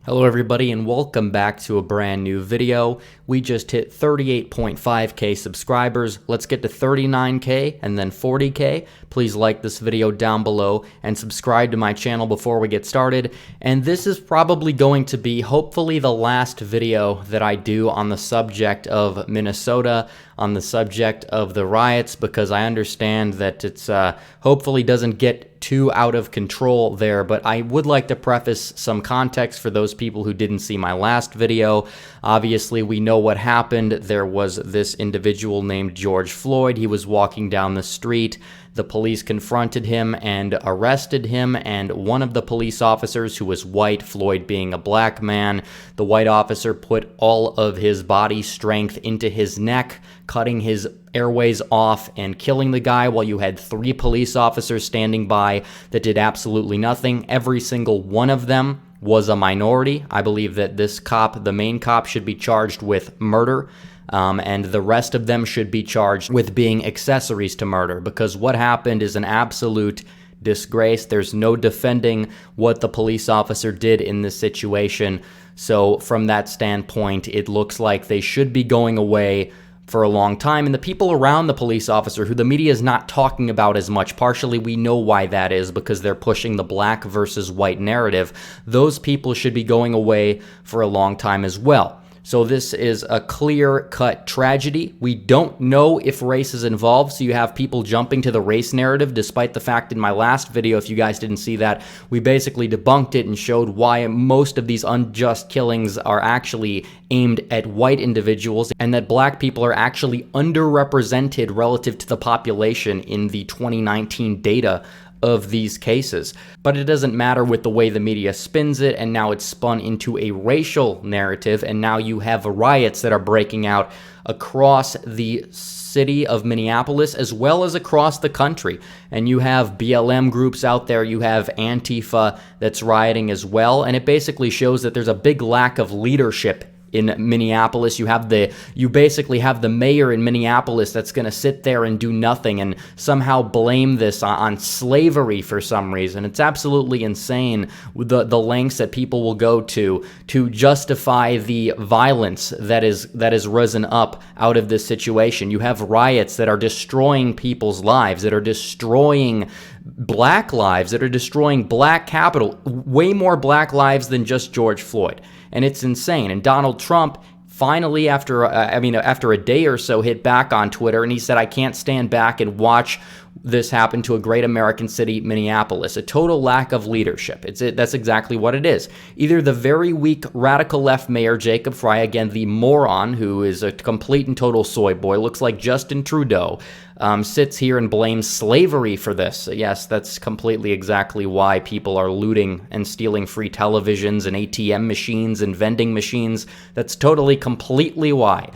Hello everybody and welcome back to a brand new video. We just hit 38.5k subscribers. Let's get to 39k and then 40k. Please like this video down below and subscribe to my channel before we get started. And this is probably going to be hopefully the last video that I do on the subject of Minnesota, on the subject of the riots, because I understand that it's hopefully doesn't get too out of control there, but I would like to preface some context for those people who didn't see my last video. Obviously, we know what happened. There was this individual named George Floyd. He was walking down the street. The police confronted him and arrested him, and one of the police officers, who was white, Floyd being a black man, the white officer put all of his body strength into his neck, cutting his airways off and killing the guy, while you had 3 police officers standing by that did absolutely nothing. Every single one of them was a minority. I believe that this cop, the main cop, should be charged with murder. And the rest of them should be charged with being accessories to murder, because what happened is an absolute disgrace. There's no defending what the police officer did in this situation. So from that standpoint, it looks like they should be going away for a long time. And the people around the police officer, who the media is not talking about as much, partially we know why that is, because they're pushing the black versus white narrative. Those people should be going away for a long time as well. So this is a clear-cut tragedy. We don't know if race is involved, so you have people jumping to the race narrative, despite the fact in my last video, if you guys didn't see that, we basically debunked it and showed why most of these unjust killings are actually aimed at white individuals, and that black people are actually underrepresented relative to the population in the 2019 data of these cases. But it doesn't matter with the way the media spins it, and now it's spun into a racial narrative, and now you have riots that are breaking out across the city of Minneapolis as well as across the country. And you have BLM groups out there, you have Antifa that's rioting as well, and it basically shows that there's a big lack of leadership in Minneapolis. You basically have the mayor in Minneapolis that's going to sit there and do nothing and somehow blame this on slavery for some reason. It's absolutely insane the lengths that people will go to justify the violence that is risen up out of this situation. You have riots that are destroying people's lives, that are destroying black lives, that are destroying black capital, way more black lives than just George Floyd. And it's insane. And Donald Trump finally, after a day or so, hit back on Twitter, and he said, "I can't stand back and watch this happen to a great American city, Minneapolis." A total lack of leadership. That's exactly what it is. Either the very weak radical left mayor, Jacob Fry, again, the moron who is a complete and total soy boy, looks like Justin Trudeau, sits here and blames slavery for this. Yes, that's completely exactly why people are looting and stealing free televisions and ATM machines and vending machines. That's totally, completely why.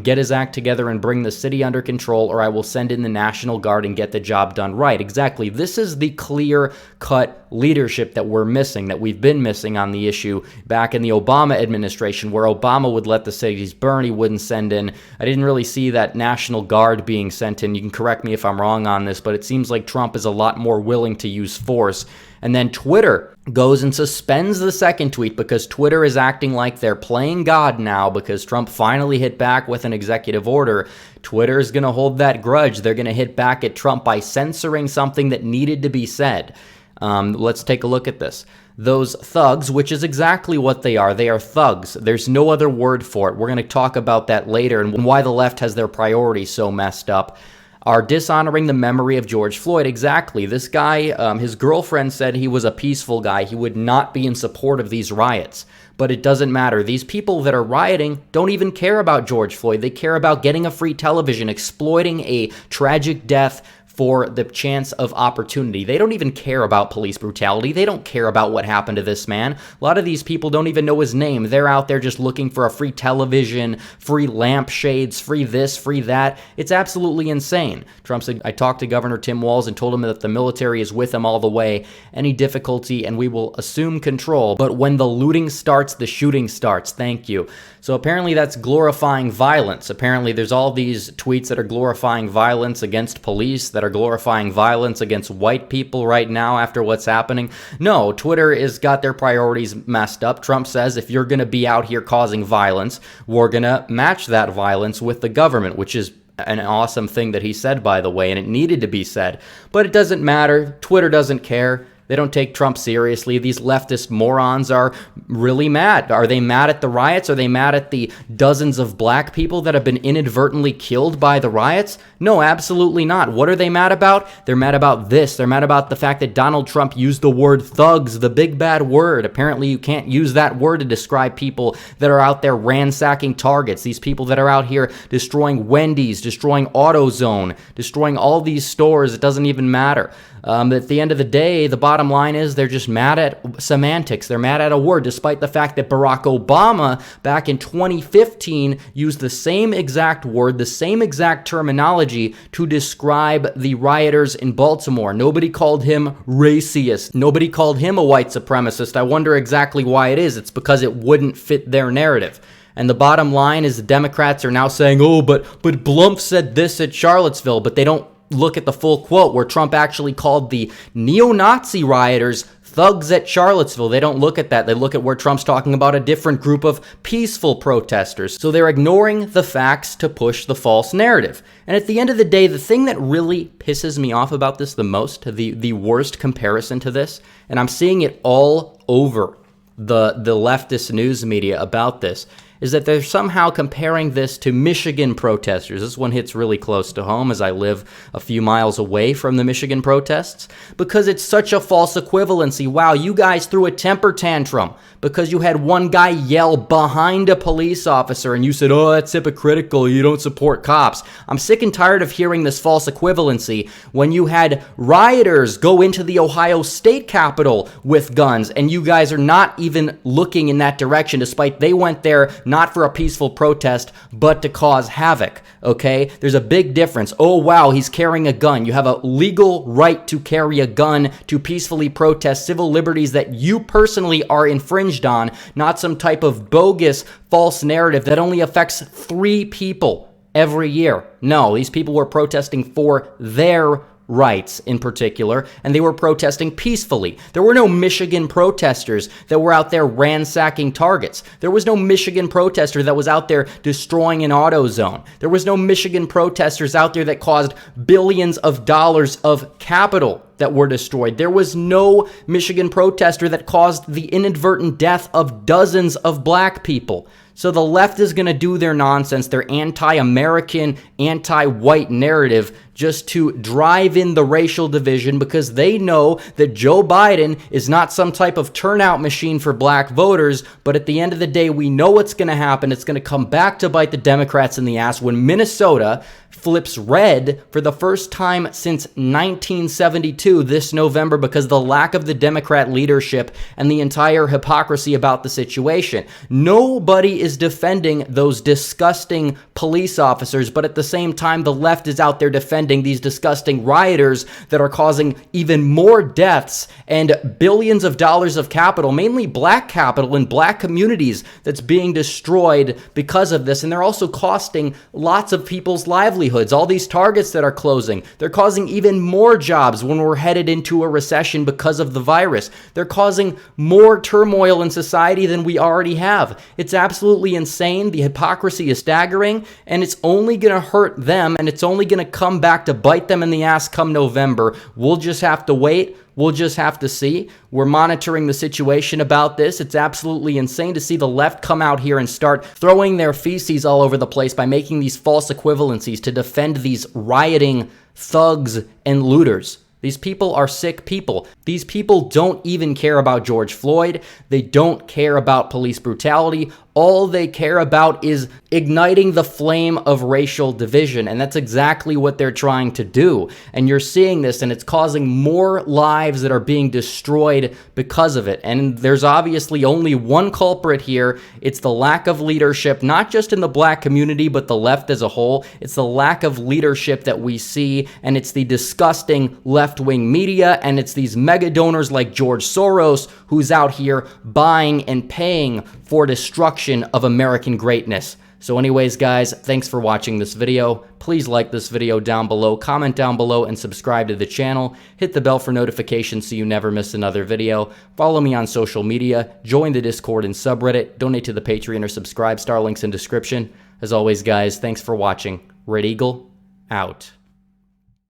Get his act together and bring the city under control, or I will send in the National Guard and get the job done right. Exactly. This is the clear-cut leadership that we're missing, that we've been missing on the issue back in the Obama administration, where Obama would let the cities burn, he wouldn't send in. I didn't really see that National Guard being sent in. You can correct me if I'm wrong on this, but it seems like Trump is a lot more willing to use force. And then Twitter goes and suspends the second tweet, because Twitter is acting like they're playing God now because Trump finally hit back with an executive order. Twitter is going to hold that grudge. They're going to hit back at Trump by censoring something that needed to be said. Let's take a look at this. Those thugs, which is exactly what they are thugs. There's no other word for it. We're going to talk about that later and why the left has their priorities so messed up. Are dishonoring the memory of George Floyd. Exactly. This guy, his girlfriend said he was a peaceful guy. He would not be in support of these riots. But it doesn't matter. These people that are rioting don't even care about George Floyd. They care about getting a free television, exploiting a tragic death for the chance of opportunity. They don't even care about police brutality. They don't care about what happened to this man. A lot of these people don't even know his name. They're out there just looking for a free television, free lampshades, free this, free that. It's absolutely insane. Trump said, I talked to Governor Tim Walz and told him that the military is with him all the way. Any difficulty and we will assume control. But when the looting starts, the shooting starts. Thank you. So apparently that's glorifying violence. Apparently there's all these tweets that are glorifying violence against police that that are glorifying violence against white people right now after what's happening. No, Twitter has got their priorities messed up. Trump says if you're going to be out here causing violence, we're going to match that violence with the government, which is an awesome thing that he said, by the way, and it needed to be said. But it doesn't matter. Twitter doesn't care. They don't take Trump seriously. These leftist morons are really mad. Are they mad at the riots? Are they mad at the dozens of black people that have been inadvertently killed by the riots? No, absolutely not. What are they mad about? They're mad about this. They're mad about the fact that Donald Trump used the word thugs, the big bad word. Apparently, you can't use that word to describe people that are out there ransacking Targets. These people that are out here destroying Wendy's, destroying AutoZone, destroying all these stores. It doesn't even matter. At the end of the day, the bottom line is they're just mad at semantics. They're mad at a word, despite the fact that Barack Obama back in 2015 used the same exact word, the same exact terminology to describe the rioters in Baltimore. Nobody called him racist. Nobody called him a white supremacist. I wonder exactly why it is. It's because it wouldn't fit their narrative. And the bottom line is the Democrats are now saying, oh, but Blumpf said this at Charlottesville, but they don't look at the full quote where Trump actually called the neo-Nazi rioters thugs at Charlottesville. They don't look at that. They look at where Trump's talking about a different group of peaceful protesters. So they're ignoring the facts to push the false narrative. And at the end of the day, the thing that really pisses me off about this the most, the worst comparison to this, and I'm seeing it all over the leftist news media about this, is that they're somehow comparing this to Michigan protesters. This one hits really close to home as I live a few miles away from the Michigan protests, because it's such a false equivalency. Wow, you guys threw a temper tantrum because you had one guy yell behind a police officer and you said, oh, that's hypocritical, you don't support cops. I'm sick and tired of hearing this false equivalency when you had rioters go into the Ohio State Capitol with guns and you guys are not even looking in that direction, despite they went there not for a peaceful protest, but to cause havoc, okay? There's a big difference. Oh, wow, he's carrying a gun. You have a legal right to carry a gun to peacefully protest civil liberties that you personally are infringed on, not some type of bogus false narrative that only affects 3 people every year. No, these people were protesting for their rights in particular, and they were protesting peacefully. There were no Michigan protesters that were out there ransacking Targets. There was no Michigan protester that was out there destroying an AutoZone. There was no Michigan protesters out there that caused billions of dollars of capital that were destroyed. There was no Michigan protester that caused the inadvertent death of dozens of black people. So the left is going to do their nonsense, their anti-American, anti-white narrative just to drive in the racial division because they know that Joe Biden is not some type of turnout machine for black voters. But at the end of the day, we know what's going to happen. It's going to come back to bite the Democrats in the ass when Minnesota flips red for the first time since 1972 this November because of the lack of the Democrat leadership and the entire hypocrisy about the situation. Nobody is defending those disgusting police officers, but at the same time, the left is out there defending these disgusting rioters that are causing even more deaths and billions of dollars of capital, mainly black capital in black communities, that's being destroyed because of this. And they're also costing lots of people's livelihoods. All these Targets that are closing, they're causing even more jobs when we're headed into a recession because of the virus. They're causing more turmoil in society than we already have. It's absolutely insane. The hypocrisy is staggering, and it's only going to hurt them, and it's only going to come back to bite them in the ass come November. We'll just have to wait. We'll just have to see. We're monitoring the situation about this. It's absolutely insane to see the left come out here and start throwing their feces all over the place by making these false equivalencies to defend these rioting thugs and looters. These people are sick people. These people don't even care about George Floyd. They don't care about police brutality. All they care about is igniting the flame of racial division, and that's exactly what they're trying to do. And you're seeing this, and it's causing more lives that are being destroyed because of it. And there's obviously only one culprit here. It's the lack of leadership, not just in the black community, but the left as a whole. It's the lack of leadership that we see, and it's the disgusting left-wing media, and it's these mega donors like George Soros who's out here buying and paying for destruction of American greatness. So anyways, guys, thanks for watching this video. Please like this video down below, comment down below, and subscribe to the channel. Hit the bell for notifications so you never miss another video. Follow me on social media, join the Discord and subreddit, donate to the Patreon or subscribe, star links in description. As always, guys, thanks for watching. Red Eagle, out.